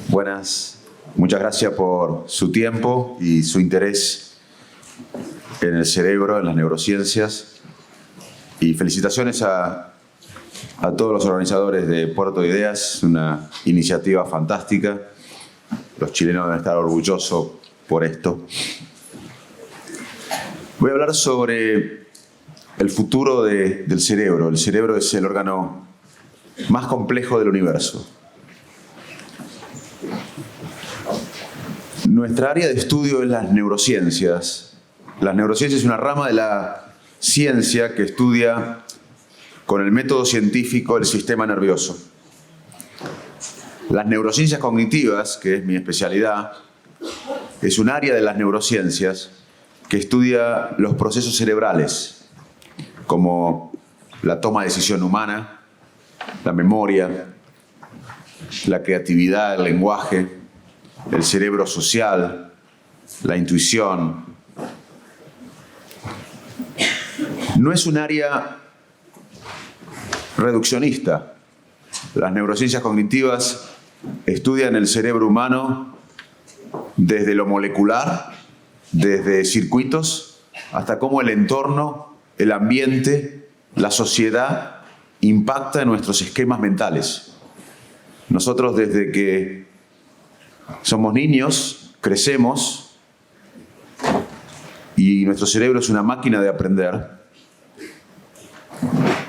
Buenas, muchas gracias por su tiempo y su interés en el cerebro, en las neurociencias. Y felicitaciones a todos los organizadores de Puerto de Ideas, una iniciativa fantástica. Los chilenos deben estar orgullosos por esto. Voy a hablar sobre el futuro del cerebro. El cerebro es el órgano más complejo del universo. Nuestra área de estudio es las neurociencias. Las neurociencias es una rama de la ciencia que estudia con el método científico el sistema nervioso. Las neurociencias cognitivas, que es mi especialidad, es un área de las neurociencias que estudia los procesos cerebrales, como la toma de decisión humana, la memoria, la creatividad, el lenguaje, el cerebro social, la intuición. No es un área reduccionista. Las neurociencias cognitivas estudian el cerebro humano desde lo molecular, desde circuitos, hasta cómo el entorno, el ambiente, la sociedad impacta en nuestros esquemas mentales. Nosotros desde que somos niños, crecemos y nuestro cerebro es una máquina de aprender.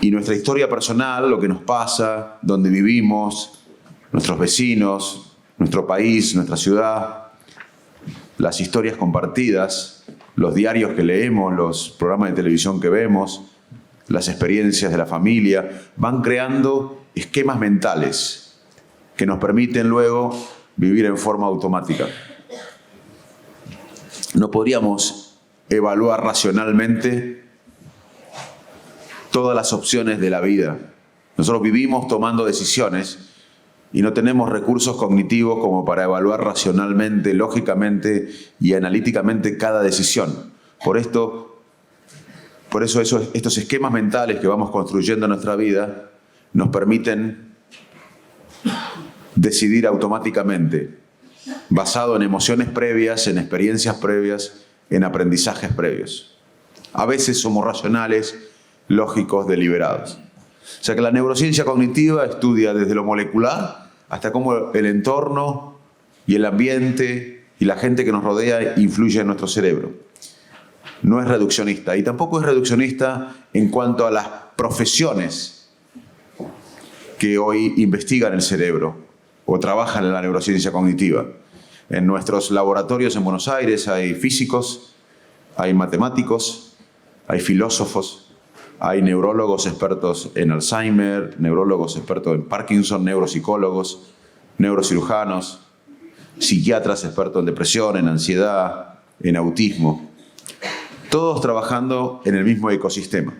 Y nuestra historia personal, lo que nos pasa, dónde vivimos, nuestros vecinos, nuestro país, nuestra ciudad, las historias compartidas, los diarios que leemos, los programas de televisión que vemos, las experiencias de la familia, van creando esquemas mentales que nos permiten luego vivir en forma automática. No podríamos evaluar racionalmente todas las opciones de la vida. Nosotros vivimos tomando decisiones y no tenemos recursos cognitivos como para evaluar racionalmente, lógicamente y analíticamente cada decisión. Por eso estos esquemas mentales que vamos construyendo en nuestra vida nos permiten decidir automáticamente, basado en emociones previas, en experiencias previas, en aprendizajes previos. A veces somos racionales, lógicos, deliberados. O sea que la neurociencia cognitiva estudia desde lo molecular hasta cómo el entorno y el ambiente y la gente que nos rodea influye en nuestro cerebro. No es reduccionista y tampoco es reduccionista en cuanto a las profesiones que hoy investigan el cerebro o trabajan en la neurociencia cognitiva. En nuestros laboratorios en Buenos Aires hay físicos, hay matemáticos, hay filósofos, hay neurólogos expertos en Alzheimer, neurólogos expertos en Parkinson, neuropsicólogos, neurocirujanos, psiquiatras expertos en depresión, en ansiedad, en autismo. Todos trabajando en el mismo ecosistema.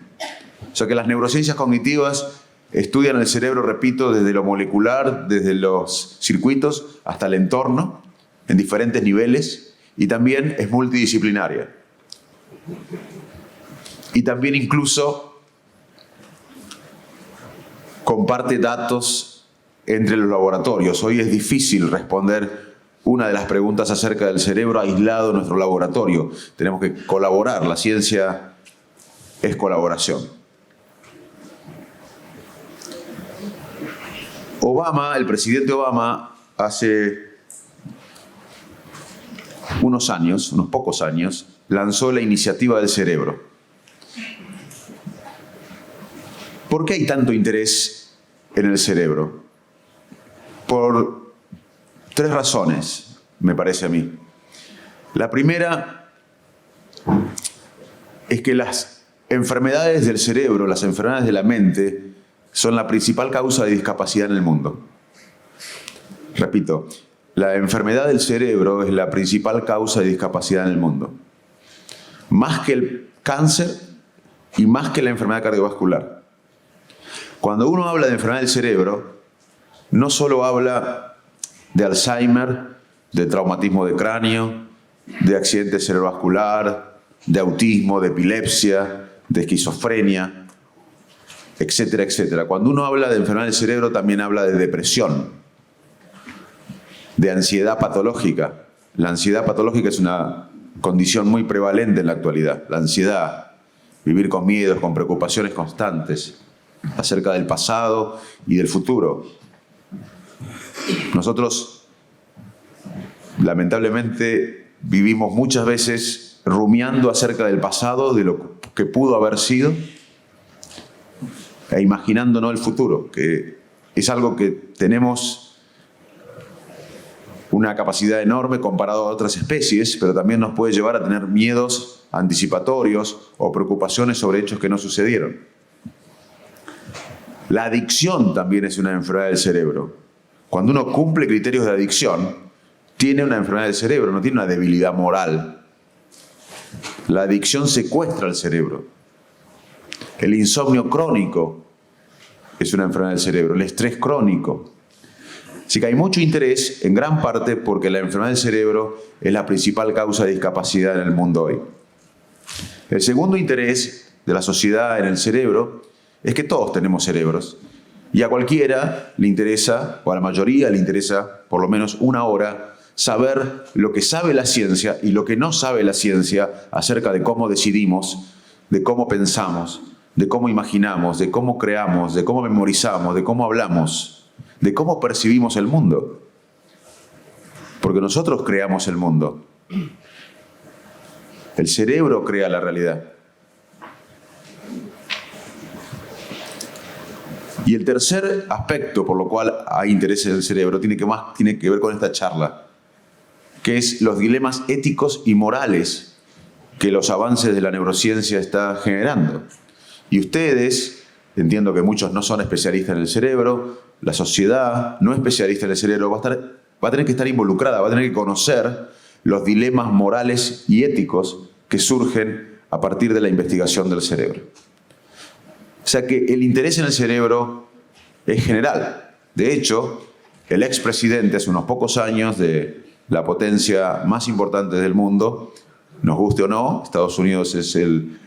O sea que las neurociencias cognitivas estudian el cerebro, repito, desde lo molecular, desde los circuitos hasta el entorno, en diferentes niveles, y también es multidisciplinaria. Y también incluso comparte datos entre los laboratorios. Hoy es difícil responder una de las preguntas acerca del cerebro aislado en nuestro laboratorio. Tenemos que colaborar. La ciencia es colaboración. El presidente Obama, hace unos pocos años, lanzó la iniciativa del cerebro. ¿Por qué hay tanto interés en el cerebro? Por 3 razones, me parece a mí. La primera es que las enfermedades del cerebro, las enfermedades de la mente, son la principal causa de discapacidad en el mundo. Repito, la enfermedad del cerebro es la principal causa de discapacidad en el mundo. Más que el cáncer y más que la enfermedad cardiovascular. Cuando uno habla de enfermedad del cerebro, no solo habla de Alzheimer, de traumatismo de cráneo, de accidente cerebrovascular, de autismo, de epilepsia, de esquizofrenia, etcétera, etcétera. Cuando uno habla de enfermedad del cerebro, también habla de depresión, de ansiedad patológica. La ansiedad patológica es una condición muy prevalente en la actualidad. La ansiedad, vivir con miedos, con preocupaciones constantes acerca del pasado y del futuro. Nosotros, lamentablemente, vivimos muchas veces rumiando acerca del pasado, de lo que pudo haber sido, e imaginándonos el futuro, que es algo que tenemos una capacidad enorme comparado a otras especies, pero también nos puede llevar a tener miedos anticipatorios o preocupaciones sobre hechos que no sucedieron. La adicción también es una enfermedad del cerebro. Cuando uno cumple criterios de adicción, tiene una enfermedad del cerebro, no tiene una debilidad moral. La adicción secuestra el cerebro. El insomnio crónico es una enfermedad del cerebro, el estrés crónico. Así que hay mucho interés, en gran parte, porque la enfermedad del cerebro es la principal causa de discapacidad en el mundo hoy. El segundo interés de la sociedad en el cerebro es que todos tenemos cerebros. Y a cualquiera le interesa, o a la mayoría le interesa, por lo menos una hora, saber lo que sabe la ciencia y lo que no sabe la ciencia acerca de cómo decidimos, de cómo pensamos, de cómo imaginamos, de cómo creamos, de cómo memorizamos, de cómo hablamos, de cómo percibimos el mundo. Porque nosotros creamos el mundo. El cerebro crea la realidad. Y el tercer aspecto por lo cual hay interés en el cerebro tiene que ver con esta charla, que es los dilemas éticos y morales que los avances de la neurociencia están generando. Y ustedes, entiendo que muchos no son especialistas en el cerebro, la sociedad no especialista en el cerebro va a tener que estar involucrada, va a tener que conocer los dilemas morales y éticos que surgen a partir de la investigación del cerebro. O sea que el interés en el cerebro es general. De hecho, el expresidente hace unos pocos años de la potencia más importante del mundo, nos guste o no, Estados Unidos es el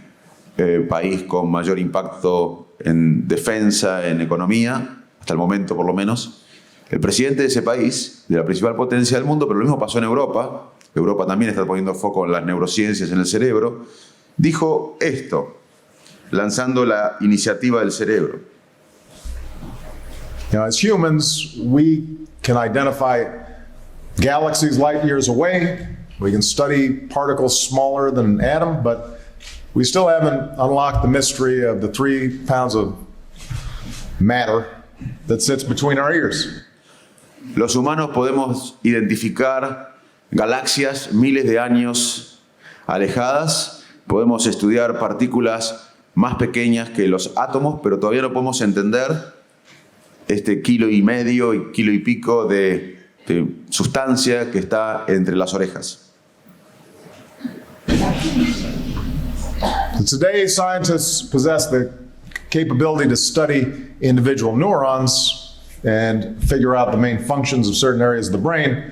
país con mayor impacto en defensa, en economía, hasta el momento por lo menos, el presidente de ese país, de la principal potencia del mundo, pero lo mismo pasó en Europa, Europa también está poniendo foco en las neurociencias en el cerebro, dijo esto, lanzando la iniciativa del cerebro. Now, as humans, we can identify galaxies light years away. We can study particles smaller than an atom, but we still haven't unlocked the mystery of the 3 pounds of matter that sits between our ears. Los humanos podemos identificar galaxias miles de años alejadas, podemos estudiar partículas más pequeñas que los átomos, pero todavía no podemos entender este 1,5 kilos y kilo y pico de sustancia que está entre las orejas. Today, scientists possess the capability to study individual neurons and figure out the main functions of certain areas of the brain.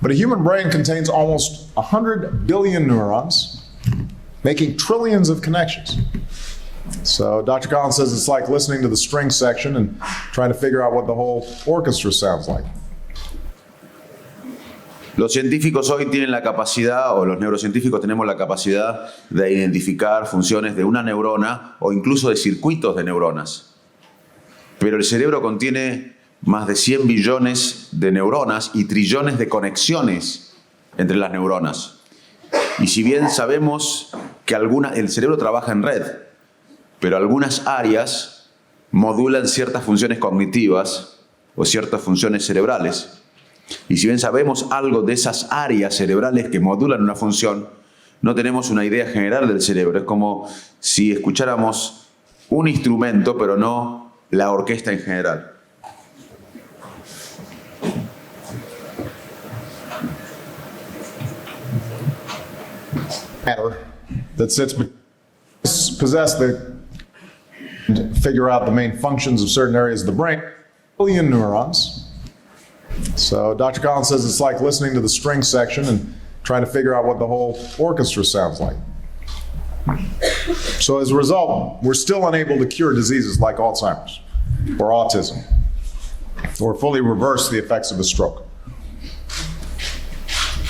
But a human brain contains almost 100 billion neurons, making trillions of connections. So Dr. Collins says it's like listening to the string section and trying to figure out what the whole orchestra sounds like. Los científicos hoy tienen la capacidad, o los neurocientíficos tenemos la capacidad de identificar funciones de una neurona o incluso de circuitos de neuronas. Pero el cerebro contiene más de 100 billones de neuronas y trillones de conexiones entre las neuronas. Y si bien sabemos que el cerebro trabaja en red, pero algunas áreas modulan ciertas funciones cognitivas o ciertas funciones cerebrales. Y si bien sabemos algo de esas áreas cerebrales que modulan una función, no tenemos una idea general del cerebro. Es como si escucháramos un instrumento, pero no la orquesta en general. Matter that sits possess the figure out the main functions of certain areas of the brain. Billion neurons. So Dr. Collins says it's like listening to the string section and trying to figure out what the whole orchestra sounds like. So as a result, we're still unable to cure diseases like Alzheimer's or autism, or fully reverse the effects of a stroke.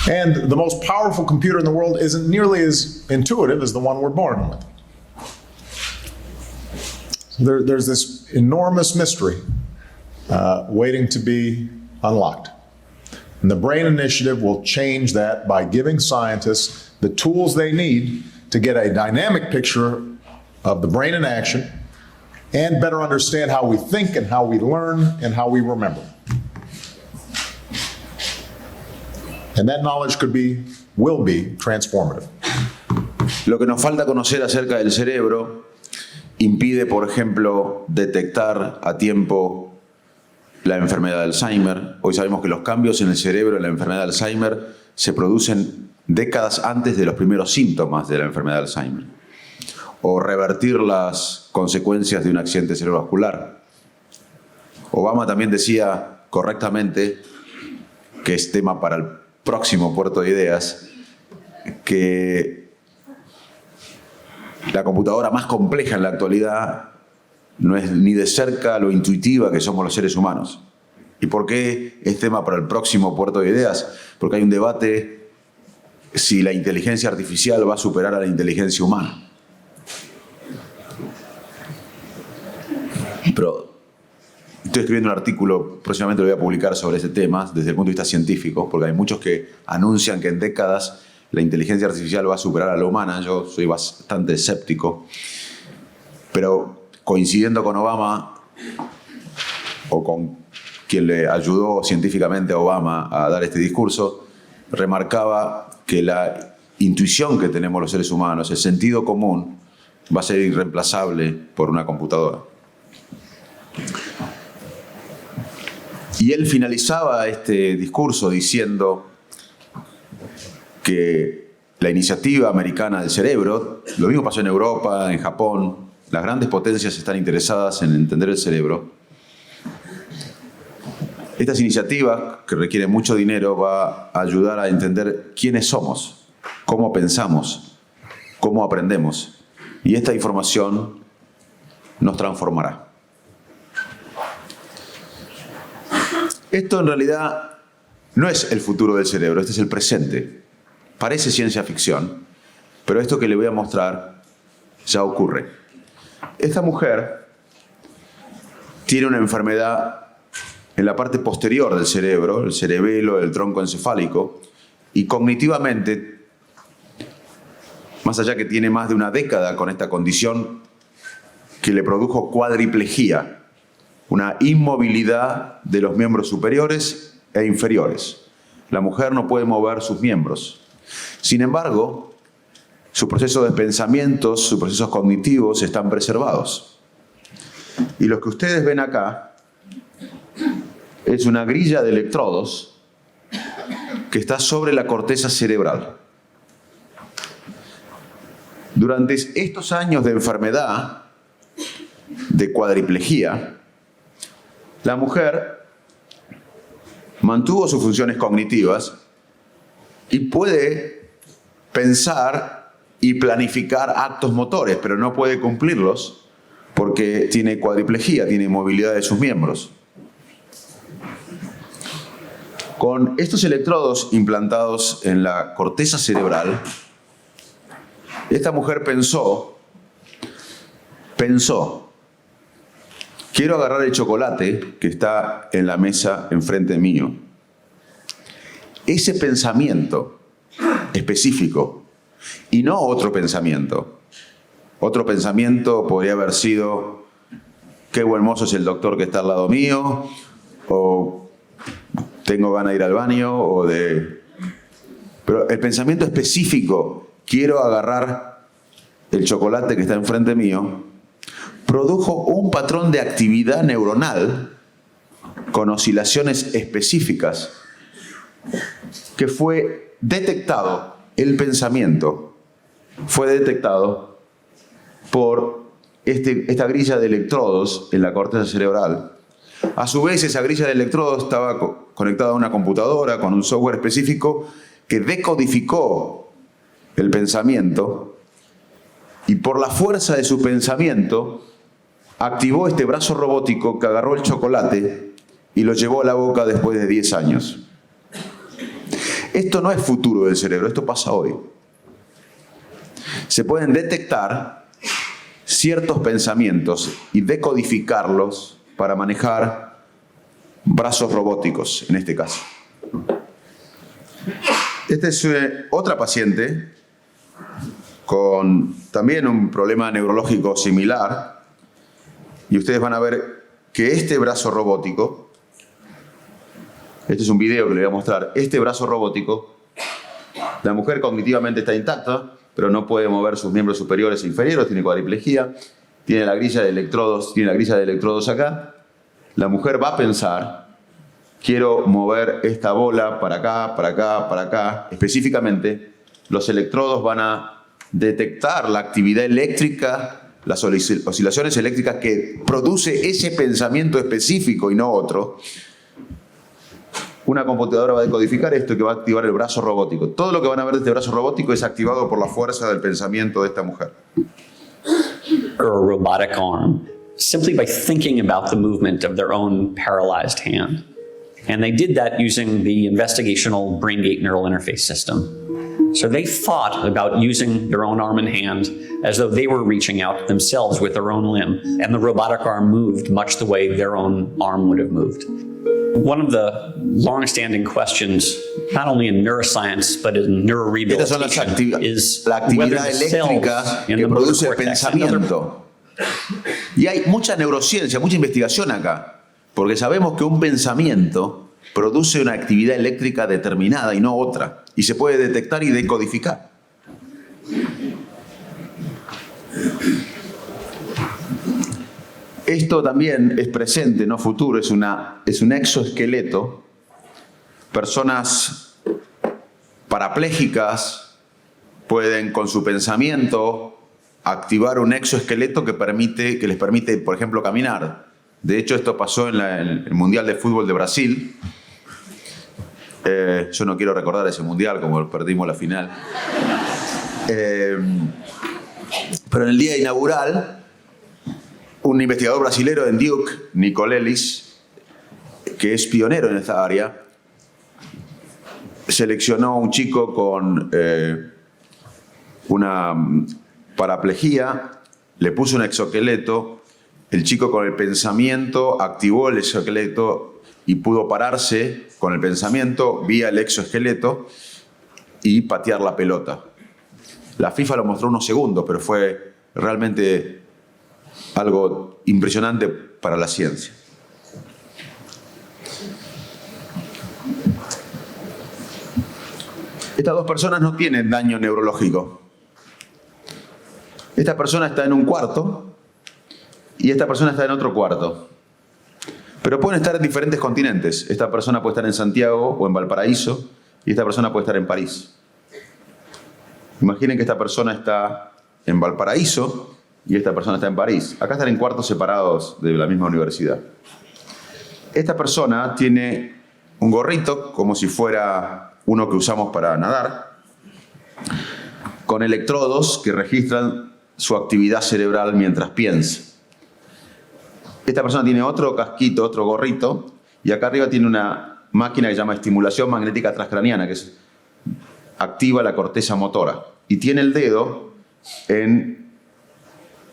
And the most powerful computer in the world isn't nearly as intuitive as the one we're born with. There's this enormous mystery waiting to be unlocked. And the BRAIN Initiative will change that by giving scientists the tools they need to get a dynamic picture of the brain in action and better understand how we think and how we learn and how we remember. And that knowledge will be transformative. Lo que nos falta conocer acerca del cerebro impide, por ejemplo, detectar a tiempo la enfermedad de Alzheimer. Hoy sabemos que los cambios en el cerebro en la enfermedad de Alzheimer se producen décadas antes de los primeros síntomas de la enfermedad de Alzheimer. O revertir las consecuencias de un accidente cerebrovascular. Obama también decía correctamente, que es tema para el próximo Puerto de Ideas, que la computadora más compleja en la actualidad no es ni de cerca lo intuitiva que somos los seres humanos. ¿Y por qué es tema para el próximo Puerto de Ideas? Porque hay un debate si la inteligencia artificial va a superar a la inteligencia humana. Pero estoy escribiendo un artículo, próximamente lo voy a publicar sobre ese tema desde el punto de vista científico, porque hay muchos que anuncian que en décadas la inteligencia artificial va a superar a la humana. Yo soy bastante escéptico, pero coincidiendo con Obama, o con quien le ayudó científicamente a Obama a dar este discurso, remarcaba que la intuición que tenemos los seres humanos, el sentido común, va a ser irreemplazable por una computadora. Y él finalizaba este discurso diciendo que la iniciativa americana del cerebro, lo mismo pasó en Europa, en Japón, las grandes potencias están interesadas en entender el cerebro. Estas iniciativas, que requieren mucho dinero, va a ayudar a entender quiénes somos, cómo pensamos, cómo aprendemos. Y esta información nos transformará. Esto en realidad no es el futuro del cerebro, este es el presente. Parece ciencia ficción, pero esto que le voy a mostrar ya ocurre. Esta mujer tiene una enfermedad en la parte posterior del cerebro, el cerebelo, el tronco encefálico, y cognitivamente, más allá que tiene más de una década con esta condición que le produjo cuadriplejía, una inmovilidad de los miembros superiores e inferiores. La mujer no puede mover sus miembros. Sin embargo, sus procesos de pensamientos, sus procesos cognitivos están preservados. Y lo que ustedes ven acá es una grilla de electrodos que está sobre la corteza cerebral. Durante estos años de enfermedad, de cuadriplejía, la mujer mantuvo sus funciones cognitivas y puede pensar y planificar actos motores, pero no puede cumplirlos porque tiene cuadriplejía, tiene inmovilidad de sus miembros. Con estos electrodos implantados en la corteza cerebral, esta mujer pensó, quiero agarrar el chocolate que está en la mesa enfrente mío. Ese pensamiento específico y no otro pensamiento. Otro pensamiento podría haber sido, qué buen mozo es el doctor que está al lado mío, o tengo ganas de ir al baño, Pero el pensamiento específico, quiero agarrar el chocolate que está enfrente mío, produjo un patrón de actividad neuronal con oscilaciones específicas que fue detectado, el pensamiento fue detectado por esta grilla de electrodos en la corteza cerebral. A su vez, esa grilla de electrodos estaba conectada a una computadora con un software específico que decodificó el pensamiento Y por la fuerza de su pensamiento, activó este brazo robótico que agarró el chocolate y lo llevó a la boca después de 10 años. Esto no es futuro del cerebro, esto pasa hoy. Se pueden detectar ciertos pensamientos y decodificarlos para manejar brazos robóticos, en este caso. Esta es otra paciente con también un problema neurológico similar. Y ustedes van a ver que este brazo robótico, este es un video que les voy a mostrar, este brazo robótico, la mujer cognitivamente está intacta, pero no puede mover sus miembros superiores e inferiores, tiene cuadriplegia, tiene la grilla de electrodos acá. La mujer va a pensar, quiero mover esta bola para acá, para acá, para acá. Específicamente, los electrodos van a detectar la actividad eléctrica, las oscilaciones eléctricas que produce ese pensamiento específico y no otro. Una computadora va a decodificar esto que va a activar el brazo robótico. Todo lo que van a ver de este brazo robótico es activado por la fuerza del pensamiento de esta mujer. Or a robotic arm, simply by thinking about the movement of their own paralyzed hand. And they did that using the investigational BrainGate neural interface system. So they thought about using their own arm and hand as though they were reaching out themselves with their own limb, and the robotic arm moved much the way their own arm would have moved. One of the long-standing questions, not only in neuroscience but in neurorehabilitation, is la whether actividad the eléctrica cells in que the motor produce el cortex and other pensamiento. Y hay mucha neurociencia, mucha investigación acá, porque sabemos que un pensamiento produce una actividad eléctrica determinada y no otra, y se puede detectar y decodificar. Esto también es presente, no futuro, es un exoesqueleto. Personas parapléjicas pueden con su pensamiento activar un exoesqueleto que les permite, por ejemplo, caminar. De hecho, esto pasó en el Mundial de Fútbol de Brasil. Yo no quiero recordar ese Mundial, como perdimos la final. Pero en el día inaugural, un investigador brasilero en Duke, Nicolelis, que es pionero en esta área, seleccionó a un chico con una paraplegia, le puso un exoesqueleto, el chico con el pensamiento activó el exoesqueleto y pudo pararse con el pensamiento vía el exoesqueleto y patear la pelota. La FIFA lo mostró unos segundos, pero fue realmente algo impresionante para la ciencia. Estas dos personas no tienen daño neurológico. Esta persona está en un cuarto y esta persona está en otro cuarto. Pero pueden estar en diferentes continentes. Esta persona puede estar en Santiago o en Valparaíso y esta persona puede estar en París. Imaginen que esta persona está en Valparaíso y esta persona está en París. Acá están en cuartos separados de la misma universidad. Esta persona tiene un gorrito, como si fuera uno que usamos para nadar, con electrodos que registran su actividad cerebral mientras piensa. Esta persona tiene otro casquito, otro gorrito, y acá arriba tiene una máquina que se llama estimulación magnética transcraniana, que activa la corteza motora. Y tiene el dedo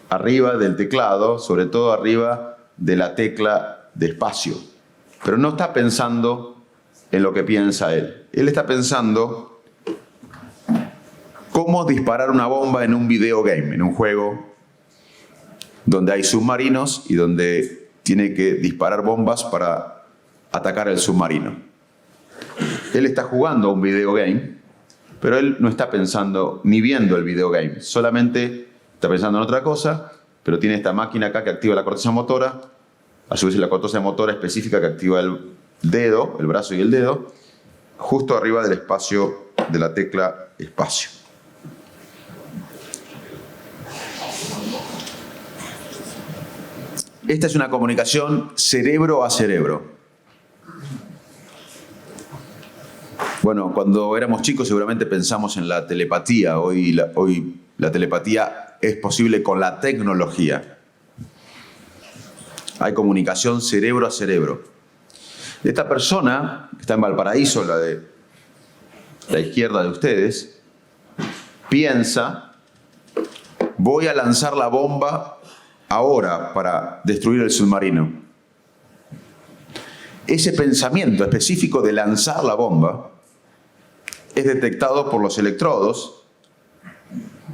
arriba del teclado, sobre todo arriba de la tecla de espacio. Pero no está pensando en lo que piensa él. Él está pensando cómo disparar una bomba en un videogame, en un juego donde hay submarinos y donde tiene que disparar bombas para atacar el submarino. Él está jugando a un videogame, pero él no está pensando ni viendo el videogame, solamente está pensando en otra cosa, pero tiene esta máquina acá que activa la corteza motora, a su vez la corteza motora específica que activa el dedo, el brazo y el dedo, justo arriba del espacio de la tecla espacio. Esta es una comunicación cerebro a cerebro. Bueno, cuando éramos chicos seguramente pensamos en la telepatía. Hoy la telepatía es posible con la tecnología. Hay comunicación cerebro a cerebro. Esta persona, que está en Valparaíso, la de la izquierda de ustedes, piensa, voy a lanzar la bomba ahora para destruir el submarino. Ese pensamiento específico de lanzar la bomba es detectado por los electrodos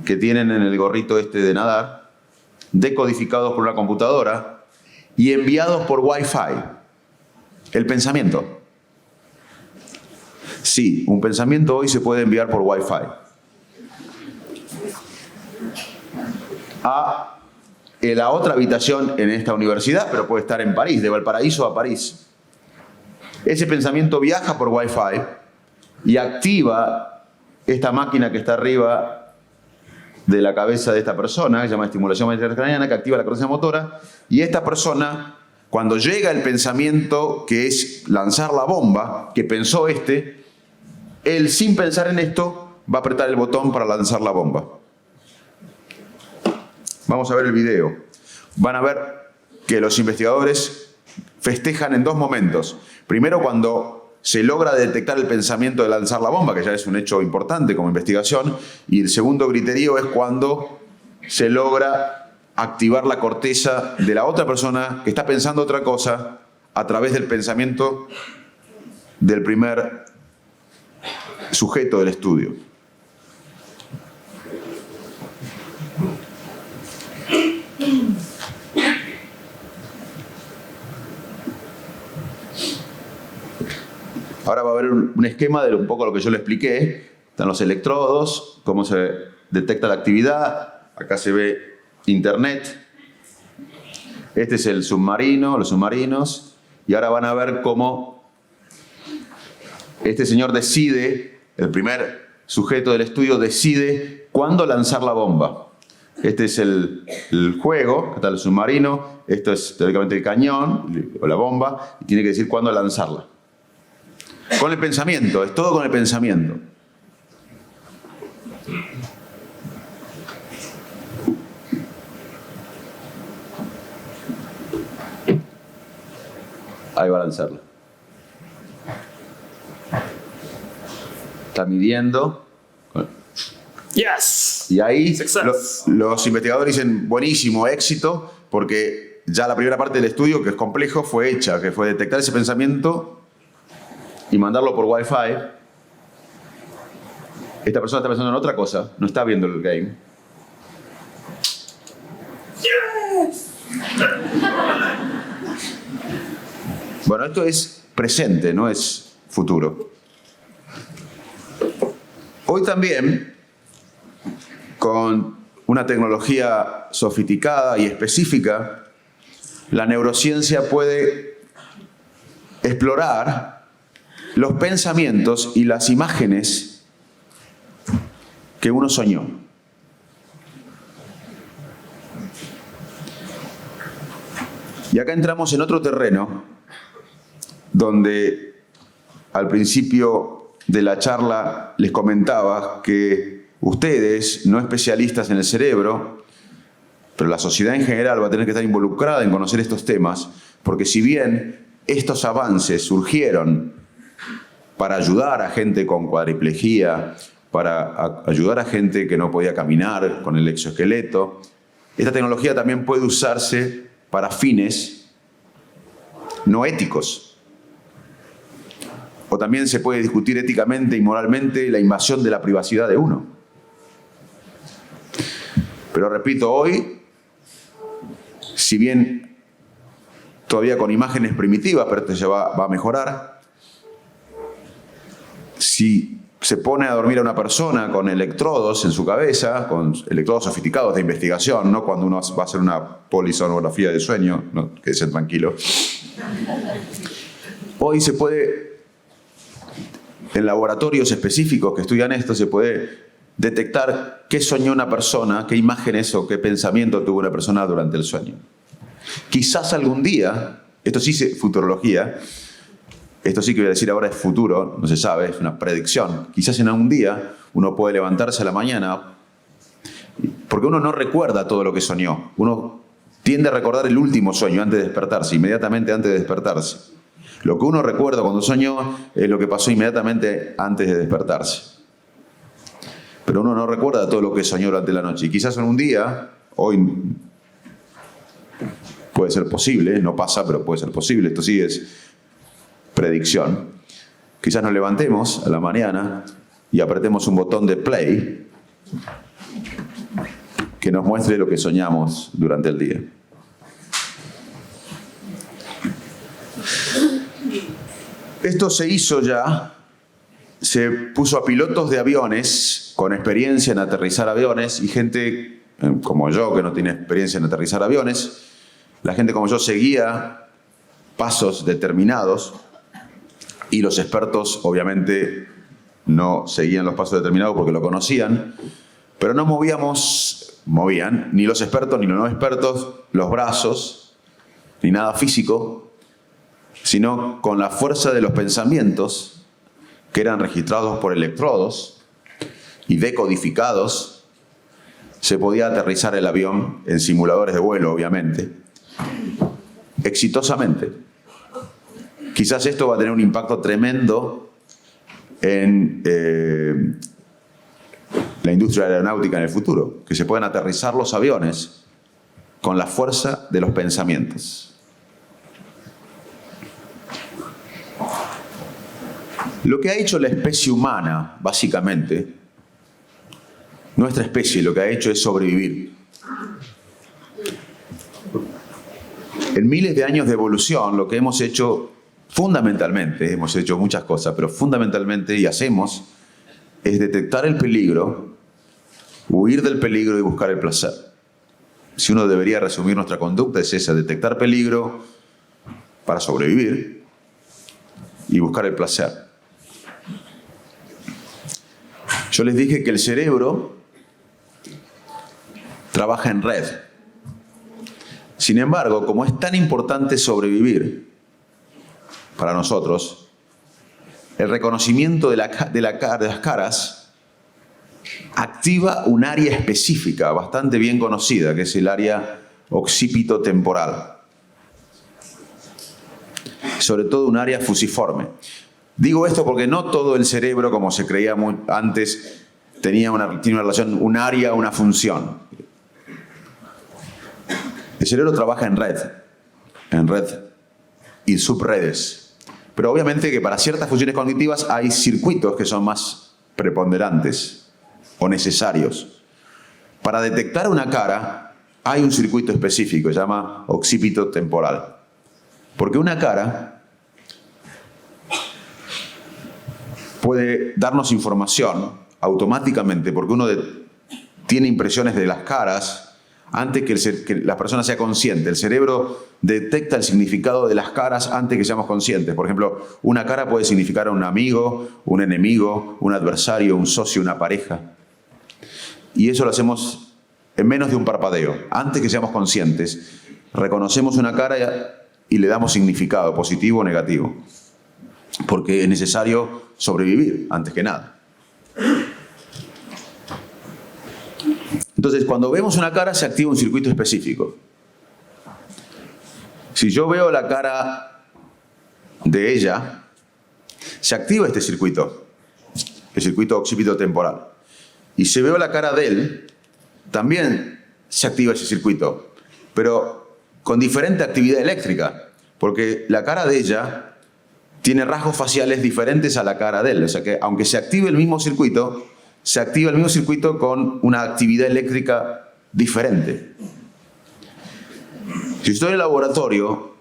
que tienen en el gorrito este de nadar, decodificados por una computadora y enviados por Wi-Fi. El pensamiento. Sí, un pensamiento hoy se puede enviar por Wi-Fi a la otra habitación en esta universidad, pero puede estar en París, de Valparaíso a París. Ese pensamiento viaja por Wi-Fi y activa esta máquina que está arriba de la cabeza de esta persona, que se llama estimulación magnética transcraniana, que activa la corteza motora, y esta persona, cuando llega el pensamiento que es lanzar la bomba, que pensó él sin pensar en esto va a apretar el botón para lanzar la bomba. Vamos a ver el video. Van a ver que los investigadores festejan en dos momentos. Primero, cuando se logra detectar el pensamiento de lanzar la bomba, que ya es un hecho importante como investigación, y el segundo griterío es cuando se logra activar la corteza de la otra persona que está pensando otra cosa a través del pensamiento del primer sujeto del estudio. Ahora va a haber un esquema de un poco lo que yo le expliqué. Están los electrodos, cómo se detecta la actividad. Acá se ve internet. Este es el submarino, los submarinos. Y ahora van a ver cómo este señor decide, el primer sujeto del estudio decide cuándo lanzar la bomba. Este es el juego, acá está el submarino. Esto es teóricamente el cañón o la bomba. Y tiene que decir cuándo lanzarla. Con el pensamiento, es todo con el pensamiento. Ahí va a lanzarla. Está midiendo. Yes. Y ahí Success. los investigadores dicen, buenísimo, éxito, porque ya la primera parte del estudio, que es complejo, fue hecha, que fue detectar ese pensamiento y mandarlo por Wi-Fi. Esta persona está pensando en otra cosa, no está viendo el game. Bueno, esto es presente, no es futuro. Hoy también, con una tecnología sofisticada y específica, la neurociencia puede explorar los pensamientos y las imágenes que uno soñó. Y acá entramos en otro terreno donde al principio de la charla les comentaba que ustedes, no especialistas en el cerebro, pero la sociedad en general va a tener que estar involucrada en conocer estos temas, porque si bien estos avances surgieron para ayudar a gente con cuadriplegia, para ayudar a gente que no podía caminar con el exoesqueleto, esta tecnología también puede usarse para fines no éticos. O también se puede discutir éticamente y moralmente la invasión de la privacidad de uno. Pero repito, hoy, si bien todavía con imágenes primitivas, pero esto ya va a mejorar, si se pone a dormir a una persona con electrodos en su cabeza, con electrodos sofisticados de investigación, no cuando uno va a hacer una polisonografía de sueño, no, quédese tranquilo. Hoy se puede, en laboratorios específicos que estudian esto, se puede detectar qué soñó una persona, qué imágenes o qué pensamiento tuvo una persona durante el sueño. Quizás algún día, esto sí es futurología, esto sí que voy a decir ahora es futuro, no se sabe, es una predicción. Quizás en algún día uno puede levantarse a la mañana, Porque uno no recuerda todo lo que soñó. Uno tiende a recordar el último sueño antes de despertarse, inmediatamente antes de despertarse. Lo que uno recuerda cuando soñó es lo que pasó inmediatamente antes de despertarse. Pero uno no recuerda todo lo que soñó durante la noche. Y quizás en un día, hoy puede ser posible, no pasa, pero puede ser posible. Esto sí es predicción. Quizás nos levantemos a la mañana y apretemos un botón de play que nos muestre lo que soñamos durante el día. Esto se hizo ya, se puso a pilotos de aviones con experiencia en aterrizar aviones y gente como yo que no tiene experiencia en aterrizar aviones. La gente como yo seguía pasos determinados y los expertos obviamente no seguían los pasos determinados porque lo conocían, pero no movían ni los expertos ni los no expertos los brazos, ni nada físico, sino con la fuerza de los pensamientos que eran registrados por electrodos y decodificados, se podía aterrizar el avión en simuladores de vuelo, obviamente, exitosamente. Quizás esto va a tener un impacto tremendo en la industria aeronáutica en el futuro, que se puedan aterrizar los aviones con la fuerza de los pensamientos. Lo que ha hecho la especie humana, básicamente, nuestra especie lo que ha hecho es sobrevivir. En miles de años de evolución, lo que hemos hecho fundamentalmente, hemos hecho muchas cosas, pero fundamentalmente y hacemos, es detectar el peligro, huir del peligro y buscar el placer. Si uno debería resumir nuestra conducta es esa, detectar peligro para sobrevivir y buscar el placer. Yo les dije que el cerebro trabaja en red. Sin embargo, como es tan importante sobrevivir para nosotros, el reconocimiento de las caras activa un área específica, bastante bien conocida, que es el área occipitotemporal. Sobre todo un área fusiforme. Digo esto porque no todo el cerebro, como se creía antes, tiene una relación, un área, una función. El cerebro trabaja en red y subredes. Pero obviamente que para ciertas funciones cognitivas hay circuitos que son más preponderantes o necesarios. Para detectar una cara hay un circuito específico, se llama occipitotemporal. Porque una cara puede darnos información automáticamente, porque uno tiene impresiones de las caras antes que la persona sea consciente. El cerebro detecta el significado de las caras antes que seamos conscientes. Por ejemplo, una cara puede significar a un amigo, un enemigo, un adversario, un socio, una pareja. Y eso lo hacemos en menos de un parpadeo. Antes que seamos conscientes, reconocemos una cara y le damos significado, positivo o negativo. Porque es necesario sobrevivir antes que nada. Entonces, cuando vemos una cara, se activa un circuito específico. Si yo veo la cara de ella, se activa este circuito, el circuito occipitotemporal. Y si veo la cara de él, también se activa ese circuito, pero con diferente actividad eléctrica, porque la cara de ella tiene rasgos faciales diferentes a la cara de él. O sea que, aunque se active el mismo circuito, se activa el mismo circuito con una actividad eléctrica diferente. Si estoy en el laboratorio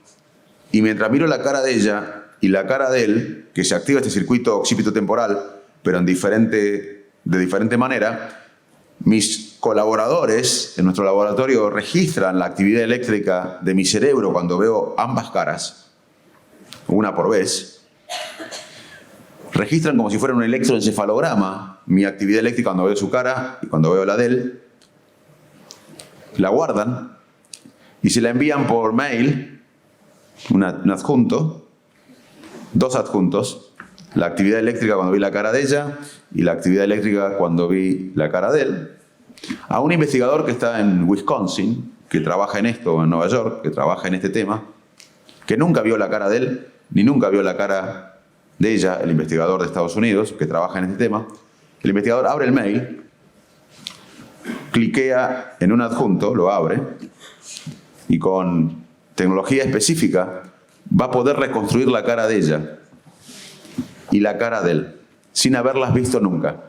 y mientras miro la cara de ella y la cara de él, que se activa este circuito occipitotemporal, pero de diferente manera, mis colaboradores en nuestro laboratorio registran la actividad eléctrica de mi cerebro cuando veo ambas caras, una por vez. Registran como si fuera un electroencefalograma mi actividad eléctrica cuando veo su cara y cuando veo la de él. La guardan y se la envían por mail, un adjunto, dos adjuntos, la actividad eléctrica cuando vi la cara de ella y la actividad eléctrica cuando vi la cara de él. a un investigador que está en Wisconsin, que trabaja en esto, o en Nueva York, que trabaja en este tema, que nunca vio la cara de él, ni nunca vio la cara de ella, el investigador de Estados Unidos, que trabaja en este tema. El investigador abre el mail, cliquea en un adjunto, lo abre, y con tecnología específica va a poder reconstruir la cara de ella y la cara de él, sin haberlas visto nunca.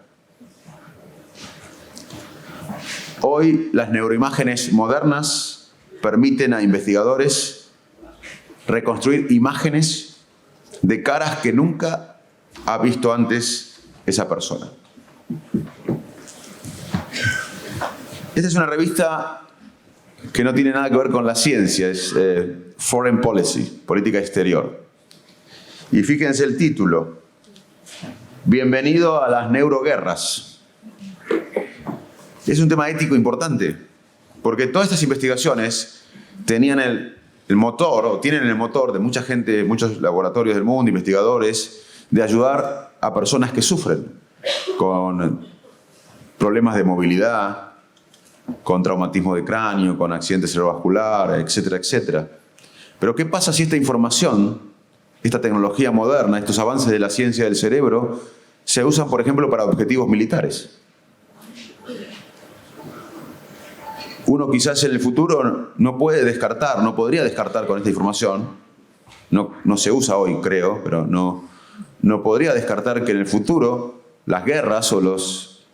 Hoy las neuroimágenes modernas permiten a investigadores reconstruir imágenes de caras que nunca ha visto antes esa persona. Esta es una revista que no tiene nada que ver con la ciencia, es Foreign Policy, política exterior. Y fíjense el título, Bienvenido a las neuroguerras. Es un tema ético importante, porque todas estas investigaciones tenían el motor, o tienen el motor de mucha gente, muchos laboratorios del mundo, investigadores, de ayudar a personas que sufren con problemas de movilidad, con traumatismo de cráneo, con accidentes cerebrovasculares, etcétera, etcétera. Pero ¿qué pasa si esta información, esta tecnología moderna, estos avances de la ciencia del cerebro, se usan, por ejemplo, para objetivos militares? Uno quizás en el futuro no puede descartar, no podría descartar con esta información, no se usa hoy, creo, pero no podría descartar que en el futuro las guerras o los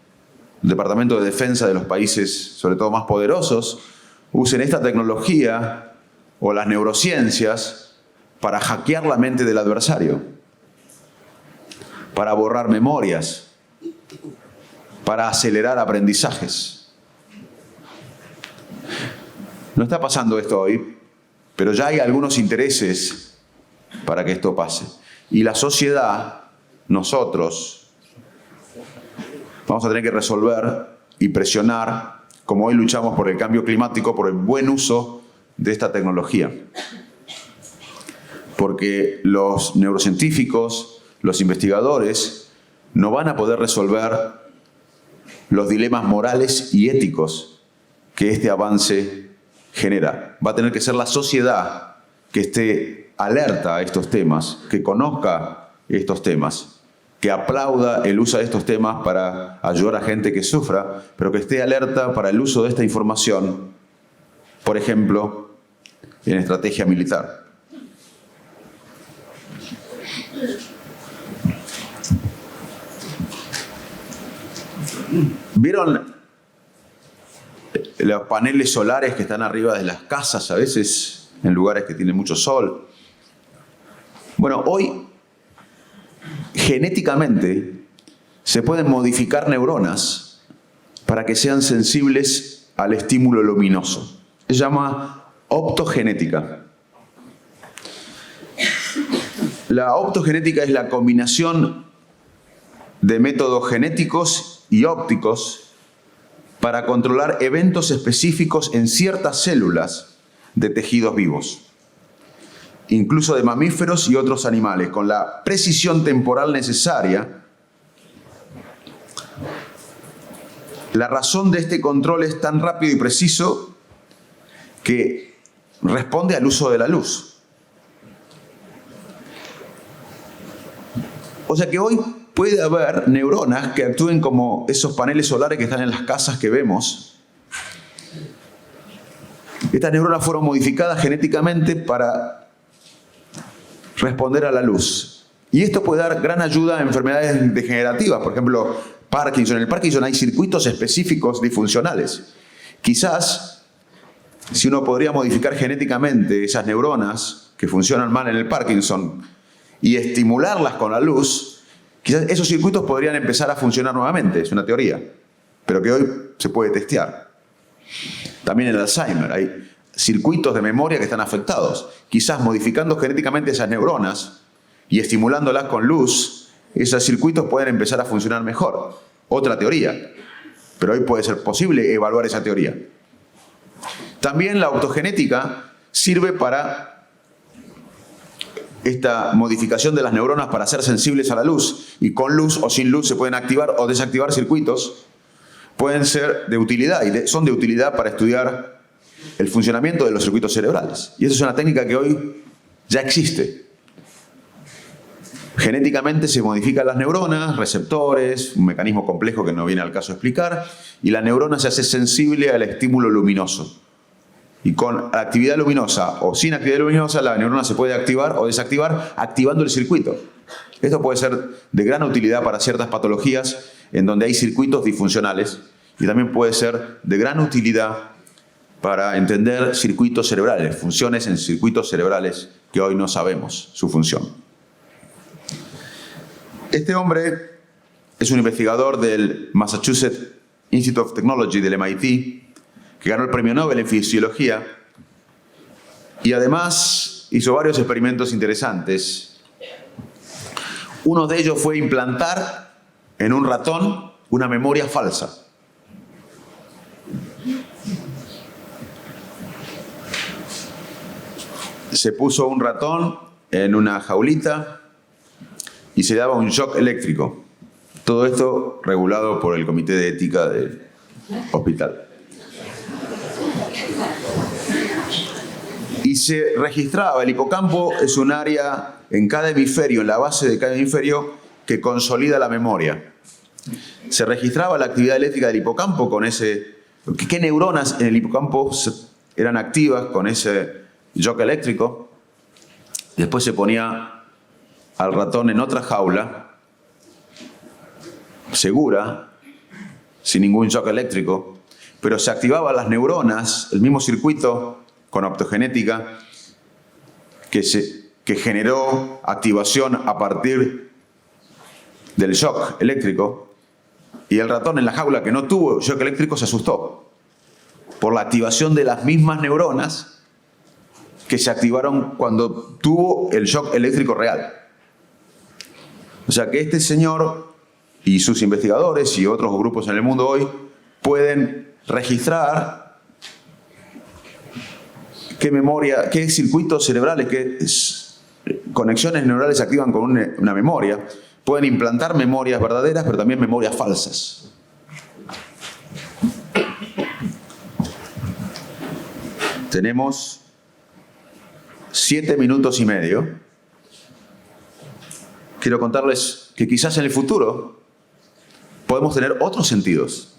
departamentos de defensa de los países, sobre todo más poderosos, usen esta tecnología o las neurociencias para hackear la mente del adversario, para borrar memorias, para acelerar aprendizajes. No está pasando esto hoy, pero ya hay algunos intereses para que esto pase. Y la sociedad, nosotros, vamos a tener que resolver y presionar, como hoy luchamos por el cambio climático, por el buen uso de esta tecnología. Porque los neurocientíficos, los investigadores, no van a poder resolver los dilemas morales y éticos que este avance genera. Va a tener que ser la sociedad que esté alerta a estos temas, que conozca estos temas, que aplauda el uso de estos temas para ayudar a gente que sufra, pero que esté alerta para el uso de esta información, por ejemplo, en estrategia militar. ¿Vieron los paneles solares que están arriba de las casas, a veces en lugares que tienen mucho sol? Bueno, hoy genéticamente se pueden modificar neuronas para que sean sensibles al estímulo luminoso. Se llama optogenética. La optogenética es la combinación de métodos genéticos y ópticos para controlar eventos específicos en ciertas células de tejidos vivos, incluso de mamíferos y otros animales, con la precisión temporal necesaria. La razón de este control es tan rápido y preciso que responde al uso de la luz. O sea que hoy puede haber neuronas que actúen como esos paneles solares que están en las casas que vemos. Estas neuronas fueron modificadas genéticamente para responder a la luz. Y esto puede dar gran ayuda a enfermedades degenerativas, por ejemplo, Parkinson. En el Parkinson hay circuitos específicos disfuncionales. Quizás, si uno podría modificar genéticamente esas neuronas que funcionan mal en el Parkinson y estimularlas con la luz, quizás esos circuitos podrían empezar a funcionar nuevamente. Es una teoría, pero que hoy se puede testear. También en el Alzheimer hay circuitos de memoria que están afectados. Quizás modificando genéticamente esas neuronas y estimulándolas con luz, esos circuitos pueden empezar a funcionar mejor. Otra teoría, pero hoy puede ser posible evaluar esa teoría. También la optogenética sirve para esta modificación de las neuronas para ser sensibles a la luz, y con luz o sin luz se pueden activar o desactivar circuitos pueden ser de utilidad y son de utilidad para estudiar el funcionamiento de los circuitos cerebrales. Y esa es una técnica que hoy ya existe. Genéticamente se modifican las neuronas, receptores, un mecanismo complejo que no viene al caso explicar, y la neurona se hace sensible al estímulo luminoso. Y con actividad luminosa o sin actividad luminosa, la neurona se puede activar o desactivar activando el circuito. Esto puede ser de gran utilidad para ciertas patologías en donde hay circuitos disfuncionales, y también puede ser de gran utilidad para entender circuitos cerebrales, funciones en circuitos cerebrales que hoy no sabemos su función. Este hombre es un investigador del Massachusetts Institute of Technology del MIT, que ganó el premio Nobel en fisiología y además hizo varios experimentos interesantes. Uno de ellos fue implantar en un ratón una memoria falsa. Se puso un ratón en una jaulita y se daba un shock eléctrico. Todo esto regulado por el Comité de Ética del hospital. Y se registraba, el hipocampo es un área en cada hemisferio, en la base de cada hemisferio, que consolida la memoria. Se registraba la actividad eléctrica del hipocampo con ese... ¿Qué neuronas en el hipocampo eran activas con ese shock eléctrico? Después se ponía al ratón en otra jaula, segura, sin ningún shock eléctrico, pero se activaban las neuronas, el mismo circuito con optogenética que generó activación a partir del shock eléctrico, y el ratón en la jaula que no tuvo shock eléctrico se asustó por la activación de las mismas neuronas que se activaron cuando tuvo el shock eléctrico real. O sea que este señor y sus investigadores y otros grupos en el mundo hoy pueden registrar qué memoria, qué circuitos cerebrales, qué conexiones neurales se activan con una memoria. Pueden implantar memorias verdaderas, pero también memorias falsas. Tenemos 7 minutos y medio. Quiero contarles que quizás en el futuro podemos tener otros sentidos.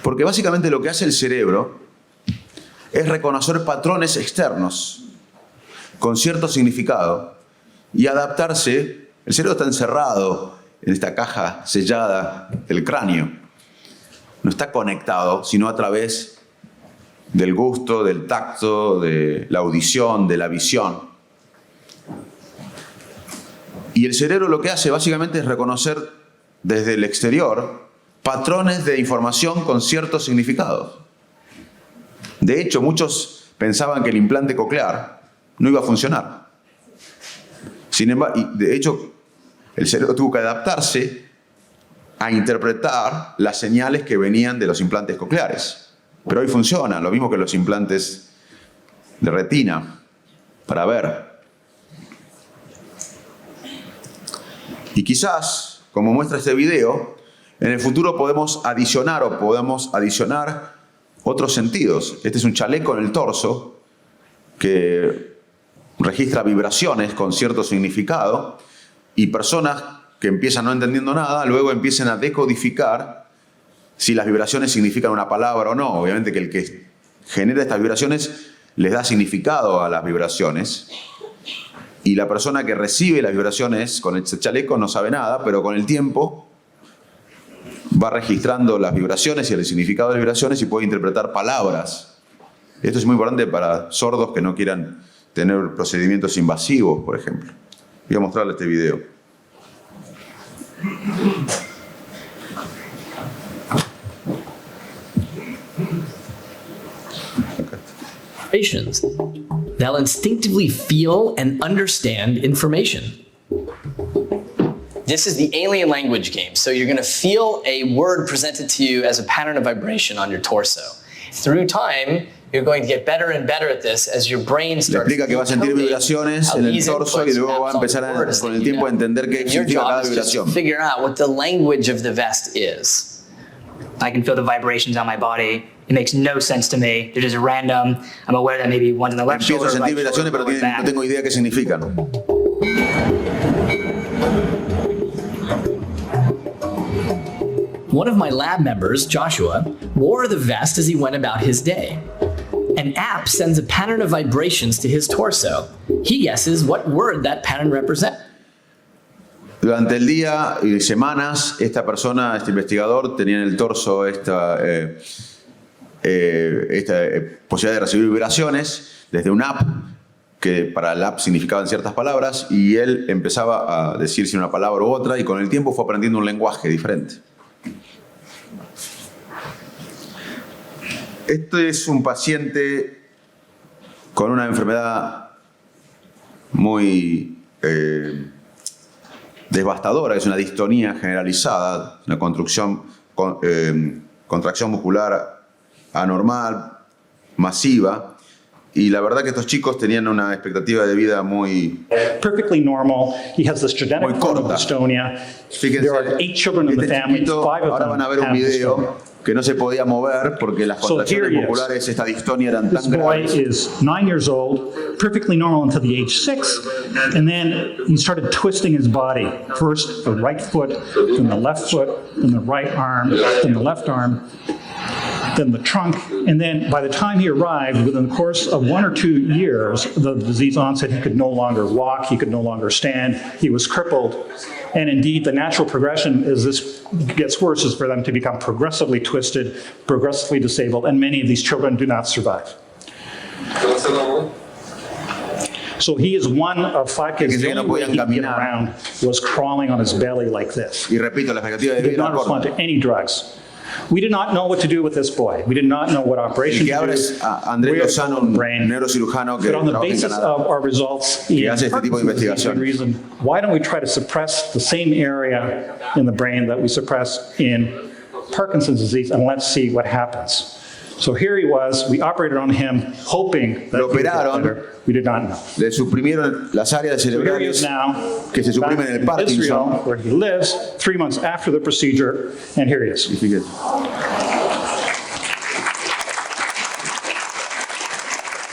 Porque básicamente lo que hace el cerebro es reconocer patrones externos con cierto significado y adaptarse. El cerebro está encerrado en esta caja sellada del cráneo. No está conectado, sino a través del gusto, del tacto, de la audición, de la visión. Y el cerebro lo que hace básicamente es reconocer desde el exterior patrones de información con ciertos significados. De hecho, muchos pensaban que el implante coclear no iba a funcionar. Sin embargo, y de hecho, el cerebro tuvo que adaptarse a interpretar las señales que venían de los implantes cocleares. Pero hoy funciona, lo mismo que los implantes de retina, para ver. Y quizás, como muestra este video, en el futuro podemos adicionar otros sentidos. Este es un chaleco en el torso que registra vibraciones con cierto significado, y personas que empiezan no entendiendo nada, luego empiezan a decodificar si las vibraciones significan una palabra o no. Obviamente que el que genera estas vibraciones les da significado a las vibraciones. Y la persona que recibe las vibraciones con el chaleco no sabe nada, pero con el tiempo va registrando las vibraciones y el significado de las vibraciones y puede interpretar palabras. Esto es muy importante para sordos que no quieran tener procedimientos invasivos, por ejemplo. Voy a mostrarle este video. They'll instinctively feel and understand information. This is the alien language game. So you're going to feel a word presented to you as a pattern of vibration on your torso. Through time, you're going to get better and better at this as your brain Le starts explica que va a sentir vibraciones en el torso y luego va a empezar con el tiempo a entender qué Your significa job cada is just to vibración. figure out what the language of the vest is. I can feel the vibrations on my body. It makes no sense to me. They're just random. I'm aware that maybe one's in the left Empiezo a shoulder, right sentir vibraciones, pero shoulder, no back. tengo idea qué significan. One of my lab members, Joshua, wore the vest as he went about his day. An app sends a pattern of vibrations to his torso. He guesses what word that pattern represents. Durante el día y semanas, esta persona, este investigador, tenía en el torso esta posibilidad de recibir vibraciones desde una app, que para la app significaban ciertas palabras, y él empezaba a decir si una palabra u otra, y con el tiempo fue aprendiendo un lenguaje diferente. Este es un paciente con una enfermedad muy devastadora, es una distonía generalizada, una contracción muscular anormal, masiva, y la verdad que estos chicos tenían una expectativa de vida muy perfectly normal. He has this genetic Muy form of corta. dystonia. Fíjense, There are 8 children in the este family. chiquito, 5 of ahora them van a ver un have video dystonia. que no se podía mover porque las So here contracciones he is. musculares, esta distonia eran This tan boy grandes. is 9 years old, perfectly normal until the age 6, and then he started twisting his body. First the right foot, then the left foot, then the right arm, then the left arm, then the trunk, and then by the time he arrived, within the course of 1 or 2 years, the disease onset, he could no longer walk, he could no longer stand, he was crippled. And indeed, the natural progression as this gets worse is for them to become progressively twisted, progressively disabled, and many of these children do not survive. So he is one of 5 kids. The Que no only way podían he could get caminar. around was crawling on his belly like this. Y repito, la expectativa de He vida did not era respond corta. to any drugs. We did not know what to do with this boy. We did not know what El operation que to habla do. es Andrés where to Lozano, go in un the brain. neurocirujano que But on the trabaja en basis Canadá. of our results in hace este tipo de Parkinson's disease, investigación. reason, why don't we try to suppress the same area in the brain that we suppress in Parkinson's disease, and let's see what happens. So here he was, we operated on him hoping that Lo he would get operaron. better. We did not know. Le suprimieron las áreas So here he is cerebrales now, que se back suprimen en el in Israel, Parkinson. where he lives, 3 months after the procedure, and here he is. Y fíjate.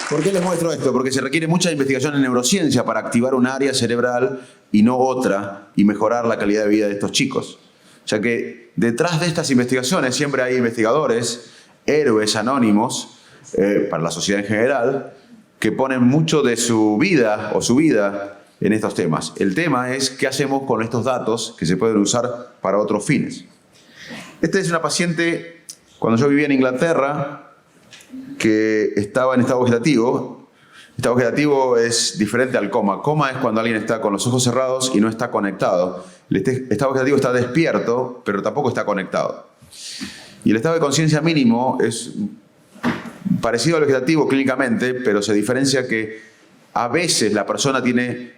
¿Por qué les muestro esto? Porque se requiere mucha investigación en neurociencia para activar un área cerebral y no otra y mejorar la calidad de vida de estos chicos. O sea que detrás de estas investigaciones siempre hay investigadores, héroes anónimos, para la sociedad en general, que ponen mucho de su vida o su vida en estos temas. El tema es qué hacemos con estos datos que se pueden usar para otros fines. Esta es una paciente, cuando yo vivía en Inglaterra, que estaba en estado vegetativo. Estado vegetativo es diferente al coma. Coma es cuando alguien está con los ojos cerrados y no está conectado. El estado vegetativo está despierto, pero tampoco está conectado. Y el estado de conciencia mínimo es parecido al vegetativo clínicamente, pero se diferencia que a veces la persona tiene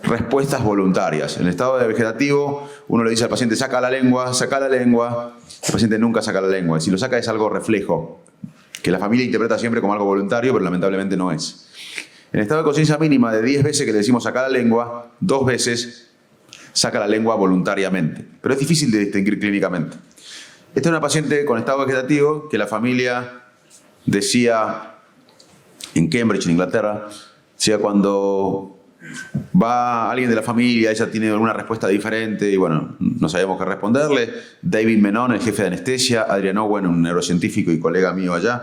respuestas voluntarias. En el estado de vegetativo, uno le dice al paciente, saca la lengua, saca la lengua. El paciente nunca saca la lengua. Si lo saca es algo reflejo, que la familia interpreta siempre como algo voluntario, pero lamentablemente no es. En el estado de conciencia mínima, de 10 veces que le decimos saca la lengua, 2 veces saca la lengua voluntariamente. Pero es difícil de distinguir clínicamente. Esta es una paciente con estado vegetativo que la familia decía, en Cambridge, en Inglaterra, decía cuando va alguien de la familia, ella tiene alguna respuesta diferente y bueno, no sabíamos qué responderle. David Menon, el jefe de anestesia, Adrian Owen, un neurocientífico y colega mío allá,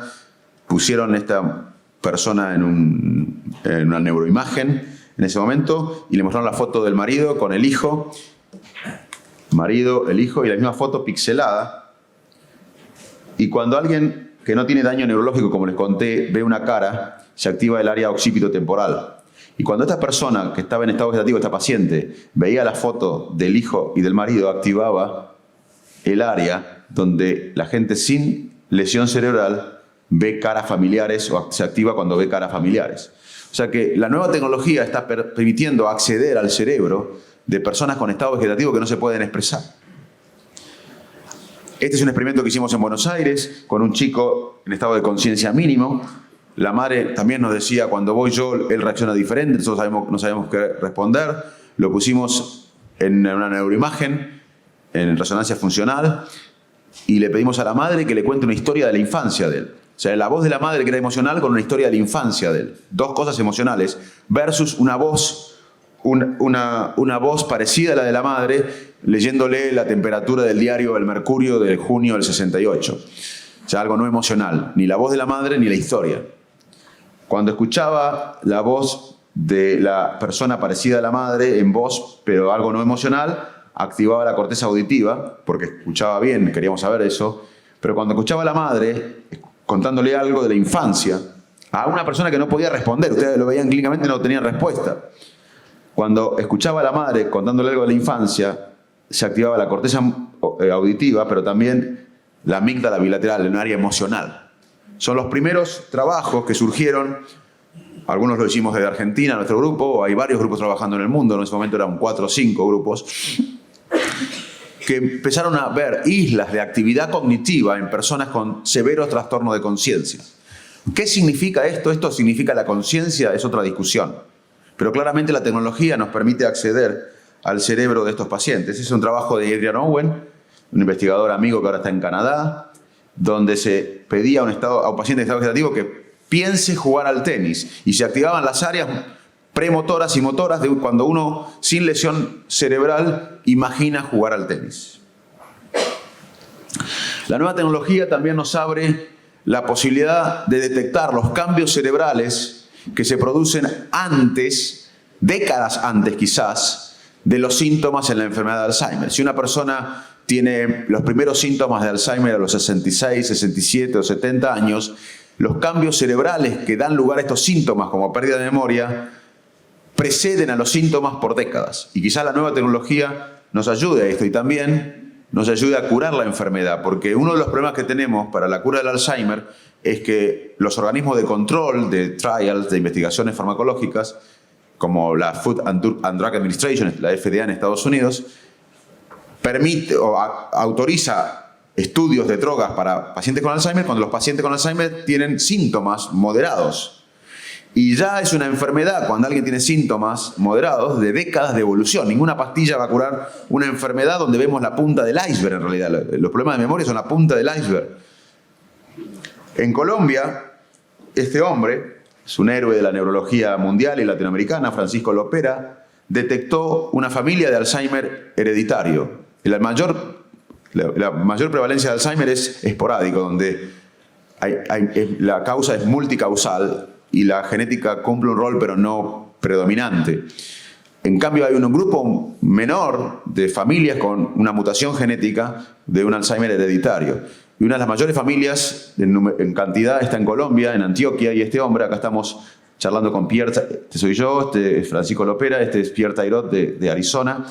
pusieron esta persona en una neuroimagen en ese momento y le mostraron la foto del marido con el hijo, el hijo y la misma foto pixelada. Y cuando alguien que no tiene daño neurológico, como les conté, ve una cara, se activa el área occipitotemporal. Y cuando esta persona que estaba en estado vegetativo, esta paciente, veía la foto del hijo y del marido, activaba el área donde la gente sin lesión cerebral ve caras familiares o se activa cuando ve caras familiares. O sea que la nueva tecnología está permitiendo acceder al cerebro de personas con estado vegetativo que no se pueden expresar. Este es un experimento que hicimos en Buenos Aires con un chico en estado de conciencia mínimo. La madre también nos decía, cuando voy yo, él reacciona diferente, nosotros no sabemos qué responder. Lo pusimos en una neuroimagen, en resonancia funcional, y le pedimos a la madre que le cuente una historia de la infancia de él. O sea, la voz de la madre que era emocional con una historia de la infancia de él. Dos cosas emocionales versus una voz parecida a la de la madre leyéndole la temperatura del diario El Mercurio de junio del 68. O sea, algo no emocional. Ni la voz de la madre ni la historia. Cuando escuchaba la voz de la persona parecida a la madre en voz, pero algo no emocional, activaba la corteza auditiva, porque escuchaba bien, queríamos saber eso. Pero cuando escuchaba a la madre contándole algo de la infancia, a una persona que no podía responder, ustedes lo veían clínicamente, no tenían respuesta. Cuando escuchaba a la madre contándole algo de la infancia, se activaba la corteza auditiva, pero también la amígdala bilateral, en un área emocional. Son los primeros trabajos que surgieron, algunos lo hicimos desde Argentina, nuestro grupo, hay varios grupos trabajando en el mundo, en ese momento eran 4 o 5 grupos, que empezaron a ver islas de actividad cognitiva en personas con severos trastornos de conciencia. ¿Qué significa esto? Esto significa la conciencia, es otra discusión. Pero claramente la tecnología nos permite acceder al cerebro de estos pacientes. Es un trabajo de Adrian Owen, un investigador amigo que ahora está en Canadá, donde se pedía a un paciente de estado vegetativo que piense jugar al tenis y se activaban las áreas premotoras y motoras de cuando uno, sin lesión cerebral, imagina jugar al tenis. La nueva tecnología también nos abre la posibilidad de detectar los cambios cerebrales que se producen antes, décadas antes quizás, de los síntomas en la enfermedad de Alzheimer. Si una persona tiene los primeros síntomas de Alzheimer a los 66, 67 o 70 años, los cambios cerebrales que dan lugar a estos síntomas como pérdida de memoria preceden a los síntomas por décadas. Y quizás la nueva tecnología nos ayude a esto y también nos ayude a curar la enfermedad, porque uno de los problemas que tenemos para la cura del Alzheimer es que los organismos de control, de trials, de investigaciones farmacológicas, como la Food and Drug Administration, la FDA en Estados Unidos, permite o autoriza estudios de drogas para pacientes con Alzheimer cuando los pacientes con Alzheimer tienen síntomas moderados. Y ya es una enfermedad, cuando alguien tiene síntomas moderados, de décadas de evolución. Ninguna pastilla va a curar una enfermedad donde vemos la punta del iceberg, en realidad. Los problemas de memoria son la punta del iceberg. En Colombia, este hombre, es un héroe de la neurología mundial y latinoamericana, Francisco Lopera, detectó una familia de Alzheimer hereditario. La mayor prevalencia de Alzheimer es esporádico, donde la causa es multicausal y la genética cumple un rol pero no predominante. En cambio hay un grupo menor de familias con una mutación genética de un Alzheimer hereditario. Y una de las mayores familias en cantidad está en Colombia, en Antioquia, y este hombre, acá estamos charlando con Pierre, este soy yo, este es Francisco Lopera, este es Pierre Tairot de Arizona,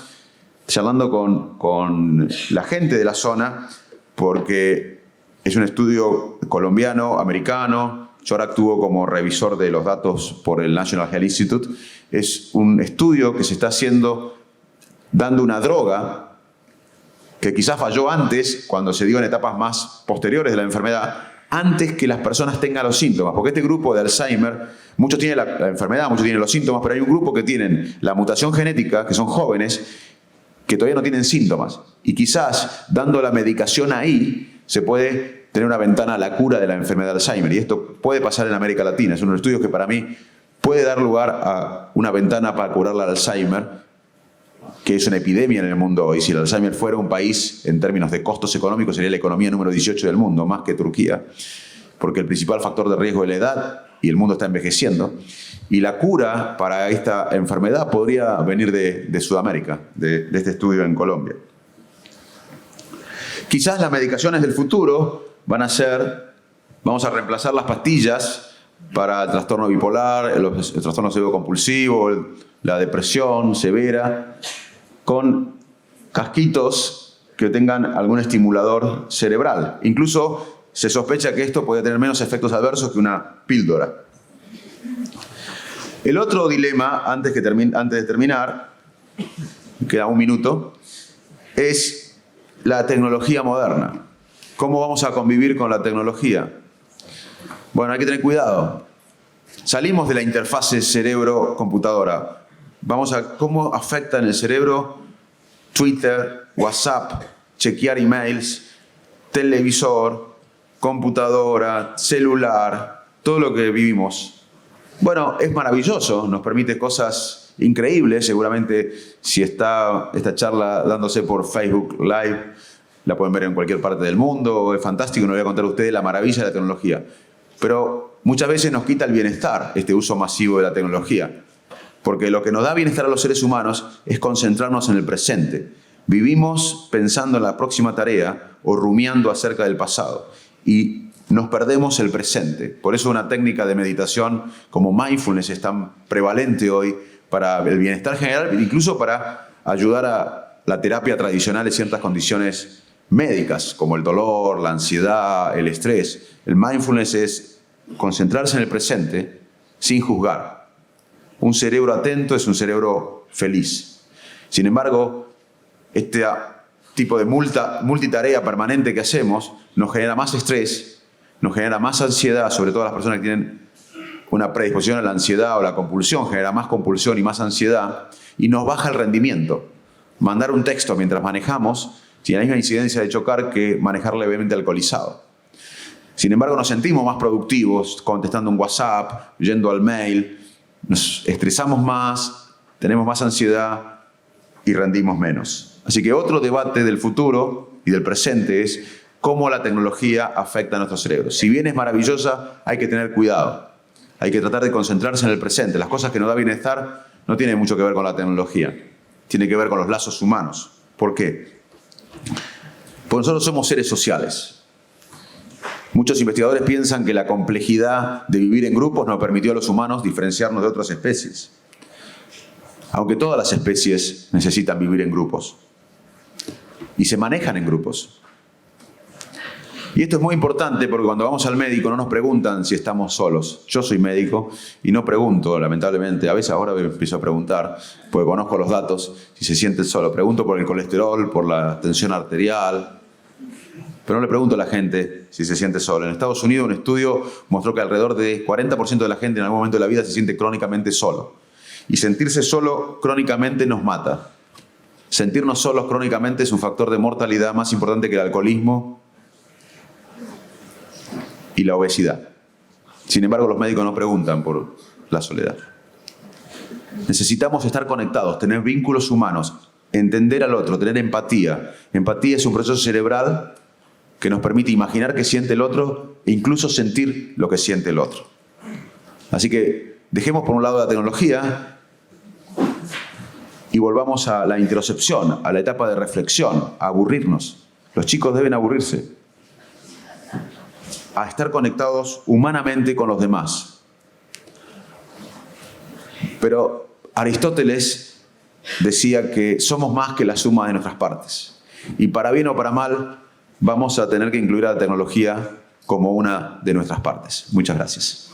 charlando con la gente de la zona, porque es un estudio colombiano, americano. Yo ahora actúo como revisor de los datos por el National Health Institute. Es un estudio que se está haciendo dando una droga que quizás falló antes, cuando se dio en etapas más posteriores de la enfermedad, antes que las personas tengan los síntomas. Porque este grupo de Alzheimer, muchos tienen la enfermedad, muchos tienen los síntomas, pero hay un grupo que tienen la mutación genética, que son jóvenes, que todavía no tienen síntomas. Y quizás, dando la medicación ahí, se puede tener una ventana a la cura de la enfermedad de Alzheimer. Y esto puede pasar en América Latina. Es uno de los estudios que para mí puede dar lugar a una ventana para curar la Alzheimer, que es una epidemia en el mundo hoy. Si el Alzheimer fuera un país, en términos de costos económicos, sería la economía número 18 del mundo, más que Turquía, porque el principal factor de riesgo es la edad y el mundo está envejeciendo. Y la cura para esta enfermedad podría venir de Sudamérica, de este estudio en Colombia. Quizás las medicaciones del futuro van a ser, vamos a reemplazar las pastillas para el trastorno bipolar, el trastorno obsesivo compulsivo, la depresión severa, con casquitos que tengan algún estimulador cerebral. Incluso se sospecha que esto puede tener menos efectos adversos que una píldora. El otro dilema, antes de terminar, queda un minuto, es la tecnología moderna. ¿Cómo vamos a convivir con la tecnología? Bueno, hay que tener cuidado. Salimos de la interfase cerebro-computadora. Vamos a cómo afecta en el cerebro Twitter, WhatsApp, chequear emails, televisor, computadora, celular, todo lo que vivimos. Bueno, es maravilloso, nos permite cosas increíbles. Seguramente si está esta charla dándose por Facebook Live, la pueden ver en cualquier parte del mundo. Es fantástico, no voy a contar a ustedes la maravilla de la tecnología. Pero muchas veces nos quita el bienestar este uso masivo de la tecnología. Porque lo que nos da bienestar a los seres humanos es concentrarnos en el presente. Vivimos pensando en la próxima tarea o rumiando acerca del pasado. Y nos perdemos el presente. Por eso una técnica de meditación como mindfulness es tan prevalente hoy para el bienestar general, incluso para ayudar a la terapia tradicional de ciertas condiciones médicas, como el dolor, la ansiedad, el estrés. El mindfulness es concentrarse en el presente sin juzgar. Un cerebro atento es un cerebro feliz. Sin embargo, este tipo de multitarea permanente que hacemos nos genera más estrés, nos genera más ansiedad, sobre todo las personas que tienen una predisposición a la ansiedad o la compulsión, genera más compulsión y más ansiedad, y nos baja el rendimiento. Mandar un texto mientras manejamos tiene la misma incidencia de chocar que manejar levemente alcoholizado. Sin embargo, nos sentimos más productivos contestando un WhatsApp, yendo al mail, nos estresamos más, tenemos más ansiedad y rendimos menos. Así que otro debate del futuro y del presente es cómo la tecnología afecta a nuestro cerebro. Si bien es maravillosa, hay que tener cuidado. Hay que tratar de concentrarse en el presente. Las cosas que nos da bienestar no tienen mucho que ver con la tecnología. Tiene que ver con los lazos humanos. ¿Por qué? Porque nosotros somos seres sociales. Muchos investigadores piensan que la complejidad de vivir en grupos nos permitió a los humanos diferenciarnos de otras especies. Aunque todas las especies necesitan vivir en grupos. Y se manejan en grupos. Y esto es muy importante porque cuando vamos al médico no nos preguntan si estamos solos. Yo soy médico y no pregunto, lamentablemente. A veces ahora me empiezo a preguntar, porque conozco los datos, si se siente solo. Pregunto por el colesterol, por la tensión arterial. Pero no le pregunto a la gente si se siente solo. En Estados Unidos un estudio mostró que alrededor de 40% de la gente en algún momento de la vida se siente crónicamente solo. Y sentirse solo crónicamente nos mata. Sentirnos solos crónicamente es un factor de mortalidad más importante que el alcoholismo y la obesidad. Sin embargo, los médicos no preguntan por la soledad. Necesitamos estar conectados, tener vínculos humanos, entender al otro, tener empatía. Empatía es un proceso cerebral que nos permite imaginar qué siente el otro e incluso sentir lo que siente el otro. Así que dejemos por un lado la tecnología y volvamos a la introspección, a la etapa de reflexión, a aburrirnos. Los chicos deben aburrirse, a estar conectados humanamente con los demás. Pero Aristóteles decía que somos más que la suma de nuestras partes. Y para bien o para mal, vamos a tener que incluir a la tecnología como una de nuestras partes. Muchas gracias.